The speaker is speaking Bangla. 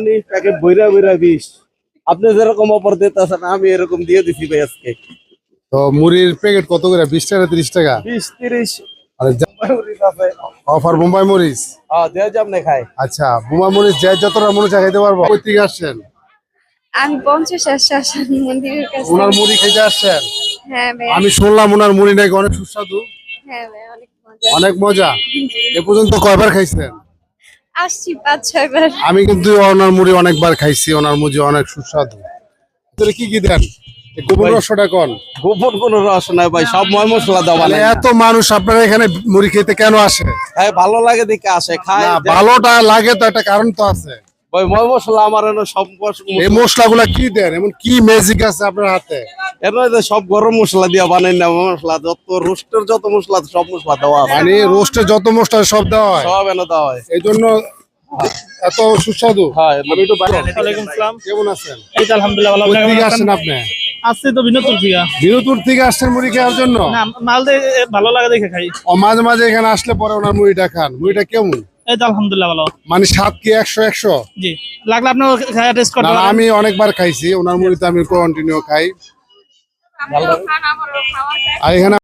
মানে প্যাকেট বইরা বইরা 20। আপনি যেরকম অফার দিতেছেন আমি এরকম দিয়ে দিছি ভাই আজকে। তো মুড়ির প্যাকেট কত করে? 20 টাকা 30 টাকা? 20-30 আর মরিচ আছে। অফার বোম্বাই মরিচ। হ্যাঁ দেওয়া যাবে না খাই। আচ্ছা, বোম্বাই মরিচ যে যতটা মনে চাই খাইতে পারবো। কই থেকে আসছেন? আমি 50 মন্দিরের কাছে। ওনার মুড়ি খেতে আসছেন? হ্যাঁ ভাই। আমি শুনলাম ওনার মুড়ি নাকি অনেক সুস্বাদু, হ্যাঁ ভাই, অনেক মজা। অনেক মজা। এ পর্যন্ত কয়বার খাইছেন? আসছি 5-6 বার। আমি কিন্তু ওনার মুড়ি অনেকবার খাইছি, ওনার মুড়ি অনেক সুস্বাদু। ভিতরে কি কি দেন? এই গোবর রসটা কোন? গোপন কোনো রস নাই ভাই, সব ময় মশলা দেওয়া মানে বানাই। এত মানুষ আপনারা এখানে মুড়ি খেতে কেন আসে? হ্যাঁ ভালো লাগে দেখে আসে খায়। না, ভালোটা লাগে তো একটা কারণ তো আছে। ভাই ময় মশলা আমার এনে সব এই মশলাগুলা কি দেন? এমন কি ম্যাজিক আছে আপনার হাতে? এর মধ্যে সব গরম মশলা দিয়া বানাই না, মশলা যত রোস্টের যত মশলা সব মশলা দেওয়া আছে। মানে রোস্টে যত মশলা সব দেওয়া হয়, সব এনে দেওয়া হয়। এই জন্য এত সুস্বাদু। হ্যাঁ আমি একটু বাইরে। ওয়ালাইকুম আসসালাম। কেমন আছেন? এই তো আলহামদুলিল্লাহ ভালো। কোথা আপনি থেকে কেমন আসছেন আছেন? আপনি? আসছি তো বিনোদপুর থেকে। বিরুতুর থেকে আসছেন মুড়ি খাওয়ার জন্য? না, মাল দিয়ে ভালো লাগে দেখে খাই। ও মাঝে মাঝে এখানে আসলে পরে ওনার মুড়িটা খান। মুড়িটা কেমন? এই তো আলহামদুলিল্লাহ ভালো। মানে স্বাদ কি 100-100? জি, লাগলে আপনি খাই টেস্ট না করতে না, পারেন। আমি অনেকবার খাইছি ওনার মুড়িতে, আমি কন্টিনিউ খাই। আর এখানে